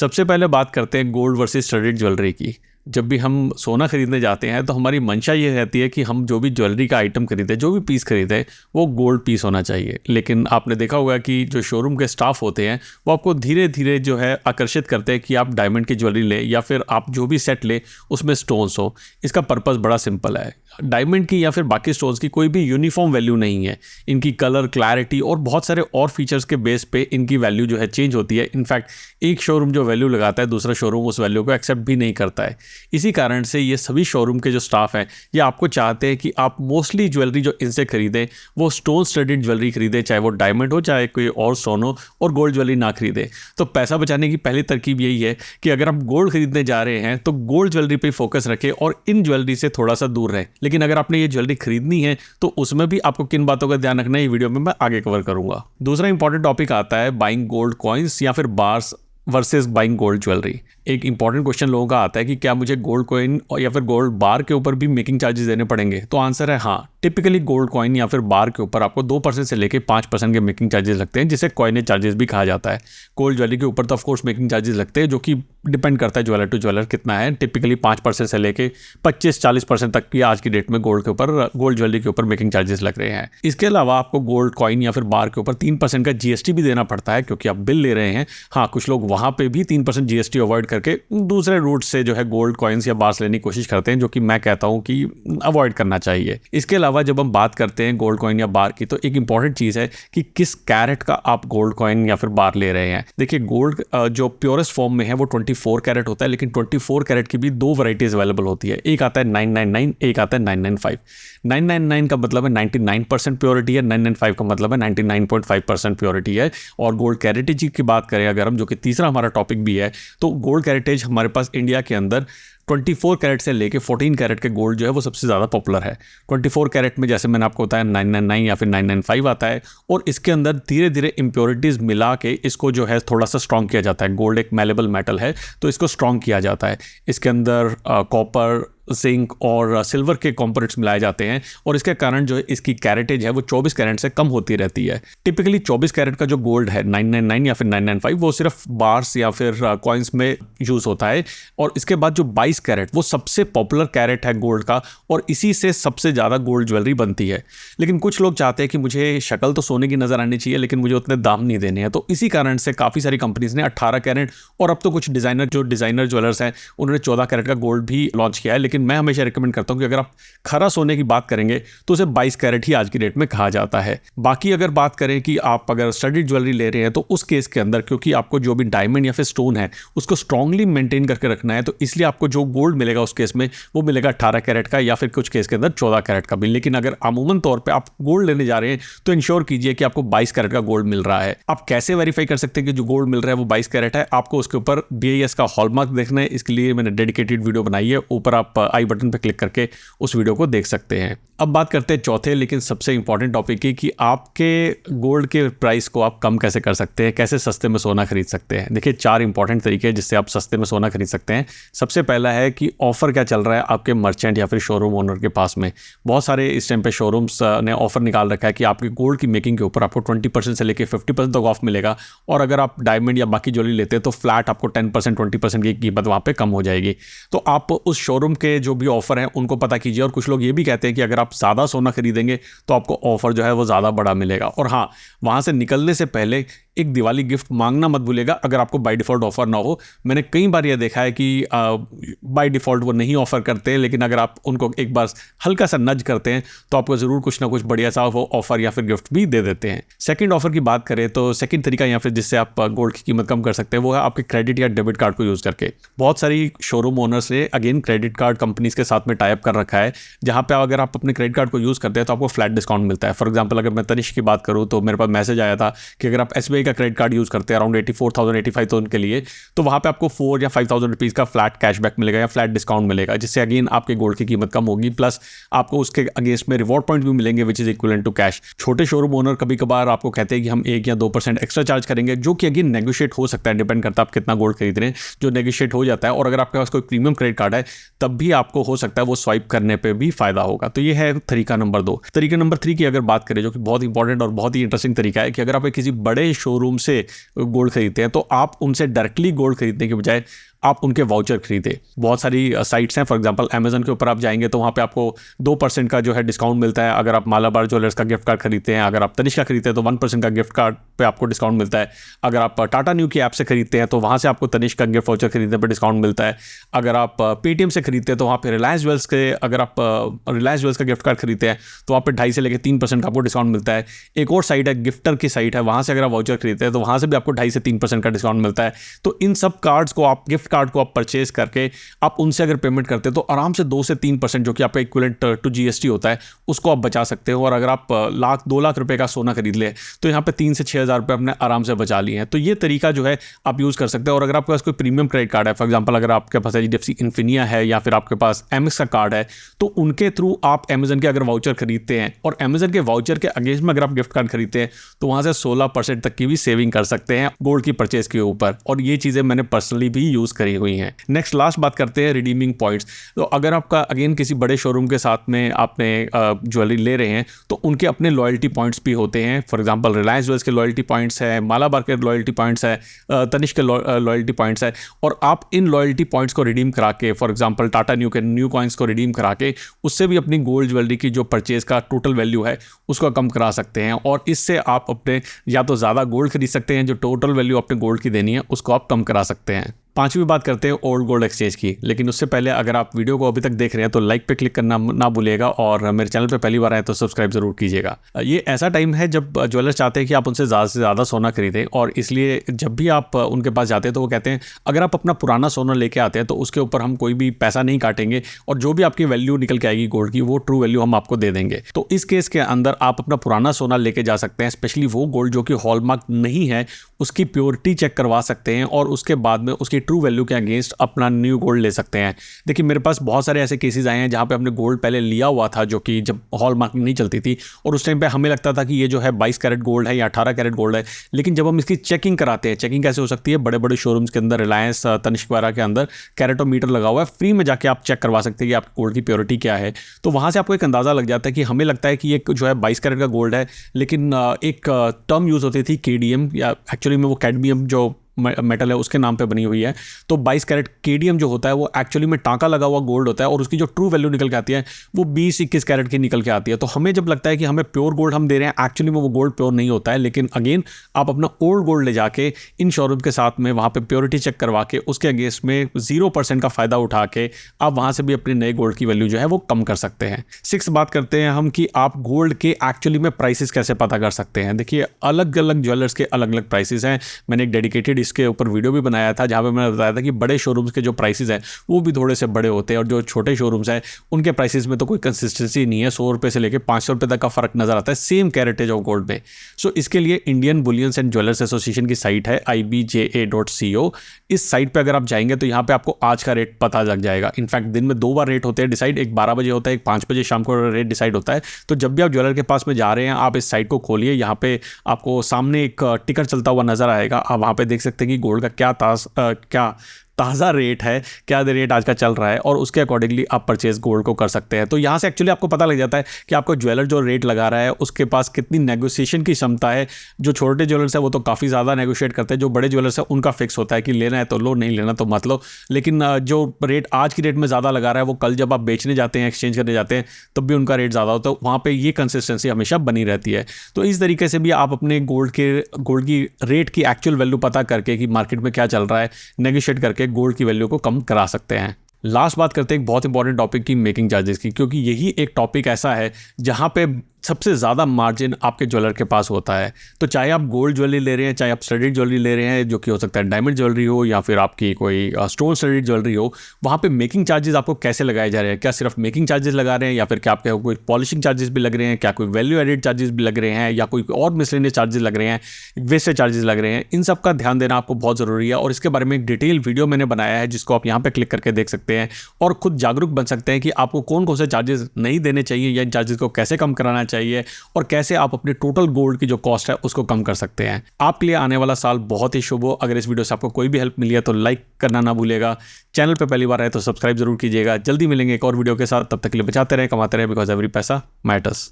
सबसे पहले बात करते हैं गोल्ड वर्सेस स्टडीड ज्वेलरी की। जब भी हम सोना खरीदने जाते हैं तो हमारी मंशा ये रहती है कि हम जो भी ज्वेलरी का आइटम खरीदें, जो भी पीस खरीदें, वो गोल्ड पीस होना चाहिए। लेकिन आपने देखा होगा कि जो शोरूम के स्टाफ होते हैं वो आपको धीरे धीरे जो है आकर्षित करते हैं कि आप डायमंड की ज्वेलरी लें या फिर आप जो भी सेट लें उसमें स्टोन्स हो। इसका पर्पज़ बड़ा सिंपल है। डायमंड की या फिर बाकी स्टोन्स की कोई भी यूनिफॉर्म वैल्यू नहीं है। इनकी कलर, क्लैरिटी और बहुत सारे और फीचर्स के बेस पे इनकी वैल्यू जो है चेंज होती है। इनफैक्ट एक शोरूम जो वैल्यू लगाता है दूसरा शोरूम उस वैल्यू को एक्सेप्ट भी नहीं करता है। इसी कारण से ये सभी शोरूम के जो स्टाफ हैं ये आपको चाहते हैं कि आप मोस्टली ज्वेलरी जो इनसे खरीदें वो स्टोन स्टडीड ज्वेलरी खरीदें, चाहे वो डायमंड हो चाहे कोई और स्टोन हो, और गोल्ड ज्वेलरी ना खरीदें। तो पैसा बचाने की पहली तरकीब यही है कि अगर आप गोल्ड खरीदने जा रहे हैं तो गोल्ड ज्वेलरी पे फोकस रखें और इन ज्वेलरी से थोड़ा सा दूर रहें। लेकिन अगर आपने ये ज्वेलरी खरीदनी है तो उसमें भी आपको किन बातों का ध्यान रखना है, ये वीडियो में मैं आगे कवर करूंगा। दूसरा इंपॉर्टेंट टॉपिक आता है बाइंग गोल्ड कॉइन्स या फिर bars versus buying gold jewellery. एक इंपॉर्टेंट क्वेश्चन लोगों का आता है कि क्या मुझे गोल्ड कॉइन या फिर गोल्ड बार के ऊपर भी मेकिंग चार्जेस देने पड़ेंगे? तो आंसर है हाँ। टिपिकली गोल्ड कॉइन या फिर बार के ऊपर आपको 2% से लेकर 5% के मेकिंग चार्जेस लगते हैं, जिसे कॉइनेज चार्जेस भी कहा जाता है। गोल्ड ज्वेलरी के ऊपर तो ऑफकोर्स मेकिंग चार्जेस लगते हैं, जो कि डिपेंड करता है ज्वेलर टू ज्वेलर कितना है। टिपिकली 5% से लेकर 25-40% तक की आज की डेट में गोल्ड ज्वेलरी के ऊपर मेकिंग चार्जेस लग रहे हैं। इसके अलावा आपको गोल्ड कॉइन या फिर बार के ऊपर 3% का GST भी देना पड़ता है, क्योंकि आप बिल ले रहे हैं। हाँ, कुछ लोग वहाँ पे भी 3% GST अवॉइड करके दूसरे रूट से जो है गोल्ड कॉइन्स या बार्स लेने की कोशिश करते हैं, जो कि मैं कहता हूँ कि अवॉइड करना चाहिए। इसके अलावा जब हम बात करते हैं गोल्ड कॉइन या बार की, तो एक इंपॉर्टेंट चीज़ है कि किस कैरेट का आप गोल्ड कॉइन या फिर बार ले रहे हैं। देखिए, गोल्ड जो प्योरेस्ट फॉर्म में है वो 24 कैरेट होता है, लेकिन 24 कैरेट की भी 2 वैराइटीज अवेलेबल होती है। एक आता है 999, एक आता है 995। 999 का मतलब है 99% प्योरिटी है, 995 का मतलब है 99.5% प्योरिटी है। और गोल्ड कैरेटेज की बात करें अगर हम, जो कि तीसरा हमारा टॉपिक भी है, तो गोल्ड कैरेटेज हमारे पास इंडिया के अंदर 24 कैरेट से लेके 14 कैरेट के गोल्ड जो है वो सबसे ज़्यादा पॉपुलर है। 24 कैरेट में जैसे मैंने आपको बताया 999 या फिर 995 आता है, और इसके अंदर धीरे धीरे इम्प्योरिटीज़ मिला के इसको जो है थोड़ा सा स्ट्रॉन्ग किया जाता है। गोल्ड एक मैलेबल मेटल है तो इसको स्ट्रॉन्ग किया जाता है। इसके अंदर कॉपर, जिंक और सिल्वर के कंपोनेंट्स मिलाए जाते हैं, और इसके कारण जो है इसकी कैरेटेज है वो 24 कैरेट से कम होती रहती है। टिपिकली 24 कैरेट का जो गोल्ड है 999 या फिर 995 वो सिर्फ बार्स या फिर कॉइन्स में यूज़ होता है। और इसके बाद जो 22 कैरेट वो सबसे पॉपुलर कैरेट है गोल्ड का, और इसी से सबसे ज़्यादा गोल्ड ज्वेलरी बनती है। लेकिन कुछ लोग चाहते हैं कि मुझे शक्ल तो सोने की नज़र आनी चाहिए लेकिन मुझे उतने दाम नहीं देने हैं, तो इसी कारण से काफ़ी सारी कंपनीज ने 18 कैरेट और अब तो कुछ डिज़ाइनर ज्वेलर्स हैं उन्होंने 14 कैरेट का गोल्ड भी लॉन्च किया है। लेकिन मैं हमेशा रिकमेंड करता हूं कि अगर आप खरा सोने की बात करेंगे तो उसे 22 कैरेट ही आज की डेट में कहा जाता है। बाकी अगर बात करें कि आप अगर स्टडीड ज्वेलरी ले रहे हैं तो उस केस के अंदर, क्योंकि आपको जो भी डायमंड या फिर स्टोन है उसको स्ट्रांगली मेंटेन करके रखना है, तो इसलिए आपको जो गोल्ड मिलेगा उस केस में वो मिलेगा 18 कैरेट का या फिर कुछ केस के अंदर 14 कैरेट का भी। लेकिन अगर अमूमन तौर पर आप गोल्ड लेने जा रहे हैं तो इंश्योर कीजिए कि आपको 22 कैरेट का गोल्ड मिल रहा है। आप कैसे वेरीफाई कर सकते हैं कि जो गोल्ड मिल रहा है वो 22 कैरेट है? आपको उसके ऊपर BIS का हॉलमार्क देखना है। इसके लिए मैंने डेडिकेटेड वीडियो बनाई है, ऊपर आप आई बटन पर क्लिक करके उस वीडियो को देख सकते हैं। अब बात करते हैं चौथे लेकिन सबसे इंपॉर्टेंट टॉपिक की कि आपके गोल्ड के प्राइस को आप कम कैसे कर सकते हैं, कैसे सस्ते में सोना खरीद सकते हैं। देखिए, 4 इंपॉर्टेंट तरीके हैं जिससे आप सस्ते में सोना खरीद सकते हैं। सबसे पहला है कि ऑफर क्या चल रहा है आपके मर्चेंट या फिर शोरूम ओनर के पास में। बहुत सारे इस टाइम पे शोरूम्स ने ऑफर निकाल रखा है कि आपके गोल्ड की मेकिंग के ऊपर आपको 20% से लेकर 50% तक ऑफ मिलेगा, और अगर आप डायमंड या बाकी ज्वेलरी लेते हैं तो फ्लैट आपको 10% 20% की कीमत वहाँ पे कम हो जाएगी। तो आप उस शोरूम के जो भी ऑफर हैं उनको पता कीजिए। और कुछ लोग ये भी कहते हैं कि अगर आप सादा सोना खरीदेंगे तो आपको ऑफर जो है वो ज़्यादा बड़ा मिलेगा। और हाँ, वहाँ से निकलने से पहले एक दिवाली गिफ्ट मांगना मत भूलेगा अगर आपको बाय डिफ़ॉल्ट ऑफर ना हो। मैंने कई बार यह देखा है कि बाय डिफ़ॉल्ट वो नहीं ऑफर करते, लेकिन अगर आप उनको एक बार हल्का सा नज करते हैं तो आपको ज़रूर कुछ ना कुछ बढ़िया सा वो ऑफर या फिर गिफ्ट भी दे देते हैं। सेकंड ऑफर की बात करें तो सेकंड तरीका या फिर जिससे आप गोल्ड की कीमत कम कर सकते हैं वो है आपके क्रेडिट या डेबिट कार्ड को यूज़ करके। बहुत सारी शोरूम ओनर्स ने अगेन क्रेडिट कार्ड कंपनीज के साथ में टाई अप कर रखा है, जहाँ पे अगर आप अपने क्रेडिट कार्ड को यूज़ करते हैं तो आपको फ्लैट डिस्काउंट मिलता है। फॉर एग्जांपल, अगर मैं तनिष्क की बात करूँ तो मेरे पास मैसेज आया था कि अगर आप SBI का क्रेडिट कार्ड यूज़ करते हैं अराउंड 84,000 85,000 के लिए, तो वहाँ पे आपको 4 या 5,000 रुपीज़ का फ्लैट कैशबैक मिलेगा या फ्लैट डिस्काउंट मिलेगा, जिससे अगेन आपके गोल्ड की कीमत कम होगी, प्लस आपको उसके अगेंस्ट में रिवॉर्ड पॉइंट भी मिलेंगे which is equivalent to cash. छोटे शोरूम ओनर कभी कभार आपको कहते हैं कि हम 1 या 2% एक्स्ट्रा चार्ज करेंगे, जो कि अगेन नेगोशिएट हो सकता है, डिपेंड करता है आप कितना गोल्ड खरीद रहे हैं, जो नेगोशिएट हो जाता है। और अगर आपके पास कोई प्रीमियम क्रेडिट कार्ड है तब भी आपको हो सकता है वो स्वाइप करने पर भी फायदा होगा। तो ये है तरीका नंबर 2। तरीका नंबर 3 की अगर बात करें, जो कि बहुत इंपॉर्टेंट और बहुत ही इंटरेस्टिंग तरीका है, कि अगर आप किसी बड़े शोरूम से गोल्ड खरीदते हैं तो आप उनसे डायरेक्टली गोल्ड खरीदने के बजाय आप उनके वाउचर खरीदे। बहुत सारी साइट्स हैं, फॉर एग्जांपल अमेजन के ऊपर आप जाएंगे तो वहाँ पे आपको 2% का जो है डिस्काउंट मिलता है अगर आप मालाबार ज्वेलर्स का गिफ्ट कार्ड खरीदते हैं। अगर आप तनिष्क का खरीदते हैं तो 1% का गिफ्ट कार्ड पे आपको डिस्काउंट मिलता है। अगर आप टाटा न्यू की ऐप से खरीदते हैं तो वहाँ से आपको तनिष्क का गिफ्ट वाउचर खरीदने पर डिस्काउंट मिलता है। अगर आप पेटीएम से खरीदते हैं तो वहाँ पे रिलायंस ज्वेल्स के, अगर आप रिलायंस ज्वेल्स का गिफ्ट कार्ड खरीदते हैं तो वहाँ पे 2.5 से लेकर 3% का आपको डिस्काउंट मिलता है। एक और साइट है गिफ्टर की साइट है, वहाँ से अगर आप वाउचर खरीदते हैं तो वहाँ से भी आपको 2.5 से 3% का डिस्काउंट मिलता है। तो इन सब कार्ड्स को आप, गिफ्ट कार्ड को आप परचेज करके आप उनसे अगर पेमेंट करते हैं तो आराम से 2 से 3% जो कि आपका इक्विवेलेंट टू जीएसटी होता है उसको आप बचा सकते हो। और अगर आप 2 लाख रुपए का सोना खरीद ले तो यहाँ पे 3 से 6 हज़ार रुपये अपने आराम से बचा लिए हैं। तो ये तरीका जो है आप यूज़ कर सकते हो। और अगर आपके पास कोई प्रीमियम क्रेडिट कार्ड है, फॉर एग्जाम्पल अगर आपके पास HDFC इन्फिनिया है या फिर आपके पास एमएक्स का कार्ड है, तो उनके थ्रू आप अमेजन के अगर वाउचर खरीदते हैं और अमेजन के वाउचर के अगेंस्ट में अगर आप गिफ्ट कार्ड खरीदते हैं तो वहाँ से 16% तक की भी सेविंग कर सकते हैं गोल्ड की परचेज के ऊपर। और ये चीज़ें मैंने पर्सनली भी यूज़ करी हुई हैं। नेक्स्ट लास्ट बात करते हैं रिडीमिंग पॉइंट्स। तो अगर आपका अगेन किसी बड़े शोरूम के साथ में आपने ज्वेलरी ले रहे हैं तो उनके अपने लॉयल्टी पॉइंट्स भी होते हैं। फॉर एग्जांपल रिलायंस ज्वेल्स के लॉयल्टी पॉइंट्स है, मालाबार के लॉयल्टी पॉइंट्स है, तनिष्क के लॉयल्टी पॉइंट्स है। और आप इन लॉयल्टी पॉइंट्स को रिडीम करा के, फॉर एग्जांपल टाटा न्यू के न्यू कॉइन्स को रिडीम करा के उससे भी अपनी गोल्ड ज्वेलरी की जो परचेज का टोटल वैल्यू है उसको कम करा सकते हैं। और इससे आप अपने या तो ज़्यादा गोल्ड खरीद सकते हैं, जो टोटल वैल्यू अपने गोल्ड की देनी है उसको आप कम करा सकते हैं। पांचवी बात करते हैं ओल्ड गोल्ड एक्सचेंज की। लेकिन उससे पहले अगर आप वीडियो को अभी तक देख रहे हैं तो लाइक पे क्लिक करना ना भूलिएगा और मेरे चैनल पे पहली बार आए तो सब्सक्राइब जरूर कीजिएगा। ये ऐसा टाइम है जब ज्वेलर्स चाहते हैं कि आप उनसे ज़्यादा से ज़्यादा सोना खरीदें, और इसलिए जब भी आप उनके पास जाते हैं तो वो कहते हैं अगर आप अपना पुराना सोना लेके आते हैं तो उसके ऊपर हम कोई भी पैसा नहीं काटेंगे और जो भी आपकी वैल्यू निकल के आएगी गोल्ड की वो ट्रू वैल्यू हम आपको दे देंगे। तो इस केस के अंदर आप अपना पुराना सोना लेके जा सकते हैं, स्पेशली वो गोल्ड जो कि हॉलमार्क नहीं है, उसकी प्योरिटी चेक करवा सकते हैं और उसके बाद में उसकी ट्रू वैल्यू के अगेंस्ट अपना न्यू गोल्ड ले सकते हैं। देखिए मेरे पास बहुत सारे ऐसे केसेस आए हैं जहां पे हमने गोल्ड पहले लिया हुआ था जो कि जब हॉल मार्किंग नहीं चलती थी और उस टाइम पे हमें लगता था कि ये जो है 22 कैरेट गोल्ड है या 18 कैरेट गोल्ड है। लेकिन जब हम इसकी चेकिंग कराते हैं, चेकिंग कैसे हो सकती है, बड़े बड़े शोरूम्स के अंदर, रिलायंस, तनिष्क वगैरह के अंदर कैरेटोमीटर लगा हुआ है, फ्री में जाके आप चेक करवा सकते हैं कि आपकी गोल्ड की प्योरिटी क्या है। तो वहां से आपको एक अंदाजा लग जाता है कि हमें लगता है कि ये जो है 22 कैरेट का गोल्ड है, लेकिन एक टर्म यूज होती थी केडीएम, या एक्चुअली में वो कैडमियम जो मेटल है उसके नाम पे बनी हुई है। तो 22 कैरेट केडीएम जो होता है वो एक्चुअली में टांका लगा हुआ गोल्ड होता है और उसकी जो ट्रू वैल्यू निकल के आती है वो 20-21 कैरेट की निकल के आती है। तो हमें जब लगता है कि हमें प्योर गोल्ड हम दे रहे हैं, एक्चुअली में वो गोल्ड प्योर नहीं होता है। लेकिन अगेन आप अपना ओल्ड गोल्ड ले जाके इन शोरूम के साथ में वहाँ पे प्योरिटी चेक करवा के उसके अगेंस्ट में 0% का फायदा उठा के आप वहाँ से भी अपने नए गोल्ड की वैल्यू जो है वो कम कर सकते हैं। 6 बात करते हैं हम कि आप गोल्ड के एक्चुअली में प्राइसेस कैसे पता कर सकते हैं। देखिए अलग अलग ज्वेलर्स के अलग अलग प्राइसेस हैं। मैंने एक डेडिकेटेड इसके ऊपर वीडियो भी बनाया था जहाँ पे मैंने बताया था कि बड़े शोरूम्स के जो प्राइसेस हैं वो भी थोड़े से बड़े होते हैं और जो छोटे शोरूम्स हैं उनके प्राइसेस में तो कोई कंसिस्टेंसी नहीं है। 100 रुपये से लेकर 500 रुपये तक का फर्क नजर आता है सेम कैरेटेज ऑफ गोल्ड में। सो इसके लिए Indian bullions and jewellers association की साइट है ibja.co। इस साइट पे अगर आप जाएंगे तो यहाँ पे आपको आज का रेट पता लग जाएगा। इनफैक्ट दिन में 2 बार रेट होते हैं डिसाइड, एक 12 बजे होता है, एक 5 बजे शाम को रेट डिसाइड होता है। तो जब भी आप ज्वेलर के पास में जा रहे हैं आप इस साइट को खोलिए, यहाँ पे आपको सामने एक टिकर चलता हुआ नजर आएगा। आप वहाँ पे देख सकते हैं कि गोल्ड का क्या ताज़ा रेट है, क्या रेट आज का चल रहा है और उसके अकॉर्डिंगली आप परचेज गोल्ड को कर सकते हैं। तो यहाँ से एक्चुअली आपको पता लग जाता है कि आपको ज्वेलर जो रेट लगा रहा है उसके पास कितनी नेगोशिएशन की क्षमता है। जो छोटे ज्वेलर्स है वो तो काफ़ी ज़्यादा नेगोशिएट करते हैं, जो बड़े ज्वेलर्स है उनका फिक्स होता है कि लेना है तो लो, नहीं लेना तो मत लो। लेकिन जो रेट आज की रेट में ज़्यादा लगा रहा है वो कल जब आप बेचने जाते हैं, एक्सचेंज करने जाते हैं, तब भी उनका रेट ज़्यादा होता है। वहाँ पर ये कंसिस्टेंसी हमेशा बनी रहती है। तो इस तरीके से भी आप अपने गोल्ड की रेट की एक्चुअल वैल्यू पता करके कि मार्केट में क्या चल रहा है, नेगोशिएट करके गोल्ड की वैल्यू को कम करा सकते हैं। लास्ट बात करते हैं एक बहुत इंपॉर्टेंट टॉपिक की, मेकिंग चार्जेस की, क्योंकि यही एक टॉपिक ऐसा है जहां पे सबसे ज़्यादा मार्जिन आपके ज्वेलर के पास होता है। तो चाहे आप गोल्ड ज्वेलरी ले रहे हैं, चाहे आप स्टडीड ज्वेलरी ले रहे हैं जो कि हो सकता है डायमंड ज्वेलरी हो या फिर आपकी कोई स्टोन स्टडीड ज्वेलरी हो, वहाँ पे मेकिंग चार्जेस आपको कैसे लगाए जा रहे हैं। क्या सिर्फ मेकिंग चार्जेस लगा रहे हैं या फिर क्या आपके कोई पॉलिशिंग चार्जेस भी लग रहे हैं, क्या कोई वैल्यू एडेड चार्जेस भी लग रहे हैं या कोई और मिसलेनियस चार्जेस लग रहे हैं, वेस्टेज चार्जेस लग रहे हैं। इन सब का ध्यान देना आपको बहुत ज़रूरी है और इसके बारे में एक डिटेल वीडियो मैंने बनाया है जिसको आप यहाँ पर क्लिक करके देख सकते हैं और खुद जागरूक बन सकते हैं कि आपको कौन कौन से चार्जेस नहीं देने चाहिए या इन चार्जेस को कैसे कम कराना चाहिए और कैसे आप अपने टोटल गोल्ड की जो कॉस्ट है उसको कम कर सकते हैं। आपके लिए आने वाला साल बहुत ही शुभ हो। अगर इस वीडियो से आपको कोई भी हेल्प मिली है तो लाइक करना ना भूलिएगा। चैनल पे पहली बार आए तो सब्सक्राइब जरूर कीजिएगा। जल्दी मिलेंगे एक और वीडियो के साथ, तब तक के लिए बचाते रहे, कमाते रहे, बिकॉज एवरी पैसा मैटर्स।